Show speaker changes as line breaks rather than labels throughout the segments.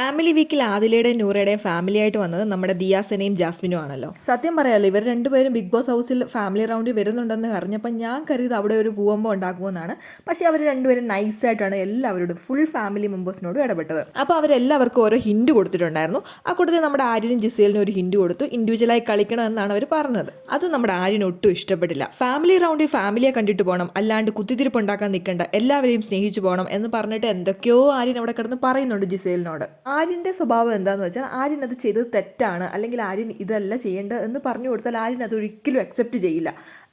Family വീക്കിൽ ആദിലയുടെയും നൂറയുടെയും family ആയിട്ട് വന്നത് നമ്മുടെ ദിയാസനയും ജാസ്മിനും ആണല്ലോ. സത്യം പറയാമല്ലോ, ഇവർ രണ്ടുപേരും ബിഗ് ബോസ് ഹൗസിൽ ഫാമിലി റൗണ്ടിൽ വരുന്നുണ്ടെന്ന് അറിഞ്ഞപ്പോൾ ഞാൻ കരുതി അവിടെ ഒരു ഭൂകമ്പം ഉണ്ടാക്കുമെന്നാണ്. പക്ഷേ അവർ രണ്ടുപേരും നൈസായിട്ടാണ് എല്ലാവരോടും ഫുൾ ഫാമിലി മെമ്പേഴ്സിനോടും ഇടപെട്ടത്. അപ്പോൾ അവരെല്ലാവർക്കും ഓരോ ഹിൻഡ് കൊടുത്തിട്ടുണ്ടായിരുന്നു. ആ കൂട്ടത്തിൽ നമ്മുടെ ആര്യനും ജിസേലിനും ഒരു ഹിൻഡ് കൊടുത്തു. ഇൻഡിവിജ്വലായി കളിക്കണം എന്നാണ് അവർ പറഞ്ഞത്. അത് നമ്മുടെ ആര്യന് ഒട്ടും ഇഷ്ടപ്പെട്ടില്ല. ഫാമിലി റൗണ്ടിൽ ഫാമിലിയെ കണ്ടിട്ട് പോകണം, അല്ലാണ്ട് കുത്തിത്തിരിപ്പ് ഉണ്ടാക്കാൻ നിൽക്കേണ്ട, എല്ലാവരെയും സ്നേഹിച്ചു പോകണം എന്ന് പറഞ്ഞിട്ട് എന്തൊക്കെയോ ആര്യൻ അവിടെ കിടന്ന് പറയുന്നുണ്ട് ജിസേലിനോട്. ആര്യൻ്റെ സ്വഭാവം എന്താണെന്ന് വെച്ചാൽ ആര്യൻ അത് ചെയ്തത് തെറ്റാണ്, അല്ലെങ്കിൽ ആര്യൻ ഇതല്ല ചെയ്യേണ്ടത് എന്ന് പറഞ്ഞു കൊടുത്താൽ ആര്യൻ അത് ഒരിക്കലും അക്സെപ്റ്റ് ചെയ്യില്ല.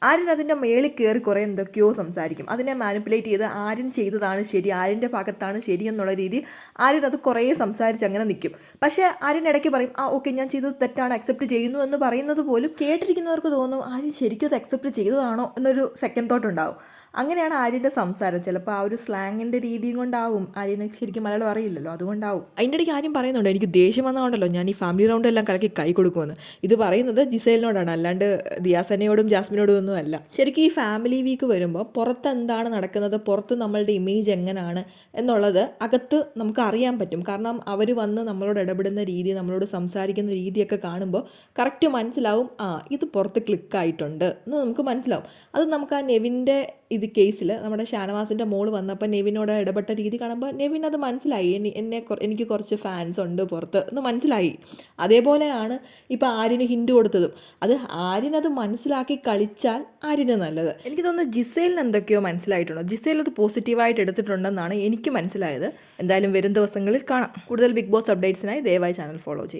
ആര്യൻ അതിൻ്റെ മേളിൽ കയറി കുറേ എന്തൊക്കെയോ സംസാരിക്കും. അതിനെ മാനിപ്പുലേറ്റ് ചെയ്ത് ആര്യൻ ചെയ്തതാണ് ശരി, ആര്യൻ്റെ ഭാഗത്താണ് ശരി എന്നുള്ള രീതിയിൽ ആര്യൻ അത് കുറേ സംസാരിച്ച് അങ്ങനെ നിൽക്കും. പക്ഷേ ആര്യൻ ഇടയ്ക്ക് പറയും, ഓക്കെ ഞാൻ ചെയ്തത് തെറ്റാണ്, അക്സെപ്റ്റ് ചെയ്യുന്നു എന്ന് പറയുന്നത് പോലും കേട്ടിരിക്കുന്നവർക്ക് തോന്നും ആര്യൻ ശരിക്കും അത് അക്സെപ്റ്റ് ചെയ്തതാണോ എന്നൊരു സെക്കൻഡ് തോട്ട് ഉണ്ടാവും. അങ്ങനെയാണ് ആര്യൻ്റെ സംസാരം. ചിലപ്പോൾ ആ ഒരു സ്ലാങ്ങിൻ്റെ രീതിയും കൊണ്ടാവും, ആര്യന് ശരിക്കും മലയാളം അറിയില്ലല്ലോ, അതുകൊണ്ടാവും. അതിൻ്റെ ഇടയ്ക്ക് ആര്യം പറയുന്നുണ്ട്, എനിക്ക് ദേഷ്യം വന്നതുകൊണ്ടല്ലോ ഞാൻ ഈ ഫാമിലി റൗണ്ട് എല്ലാം കലക്കി കൈ കൊടുക്കുമെന്ന്. ഇത് പറയുന്നത് ജിസേലിനോടാണ്, അല്ലാണ്ട് ദിയാസനയോടും ജാസ്മിനോടും ഒന്നും അല്ല. ശരിക്കും ഈ ഫാമിലി വീക്ക് വരുമ്പോൾ പുറത്ത് എന്താണ് നടക്കുന്നത്, പുറത്ത് നമ്മളുടെ ഇമേജ് എങ്ങനെയാണ് എന്നുള്ളത് അകത്ത് നമുക്ക് അറിയാൻ പറ്റും. കാരണം അവർ വന്ന് നമ്മളോട് ഇടപെടുന്ന രീതി, നമ്മളോട് സംസാരിക്കുന്ന രീതിയൊക്കെ കാണുമ്പോൾ കറക്റ്റ് മനസ്സിലാവും, ഇത് പുറത്ത് ക്ലിക്കായിട്ടുണ്ട് എന്ന് നമുക്ക് മനസ്സിലാവും. അത് നമുക്ക് ആ നെവിൻ്റെ കേസിൽ നമ്മുടെ ഷാനവാസിൻ്റെ മോള് വന്നപ്പോൾ നെവിനോട് ഇടപെട്ട രീതി കാണുമ്പോൾ നെവിൻ അത് മനസ്സിലായി, എനിക്ക് കുറച്ച് ഫാൻസ് ഉണ്ട് പുറത്ത് എന്ന് മനസ്സിലായി. അതേപോലെയാണ് ഇപ്പോൾ ആര്യന് ഹിൻഡ് കൊടുത്തതും. അത് ആര്യനത് മനസ്സിലാക്കി കളിച്ചാൽ ആര്യന് നല്ലത്. എനിക്ക് തോന്നുന്നു ജിസേലിന് എന്തൊക്കെയോ മനസ്സിലായിട്ടുണ്ടോ, ജിസേൽ അത് പോസിറ്റീവായിട്ട് എടുത്തിട്ടുണ്ടെന്നാണ് എനിക്ക് മനസ്സിലായത്. എന്തായാലും വരും ദിവസങ്ങളിൽ കാണാം. കൂടുതൽ ബിഗ് ബോസ് അപ്ഡേറ്റ്സിനായി ദയവായി ചാനൽ ഫോളോ ചെയ്യും.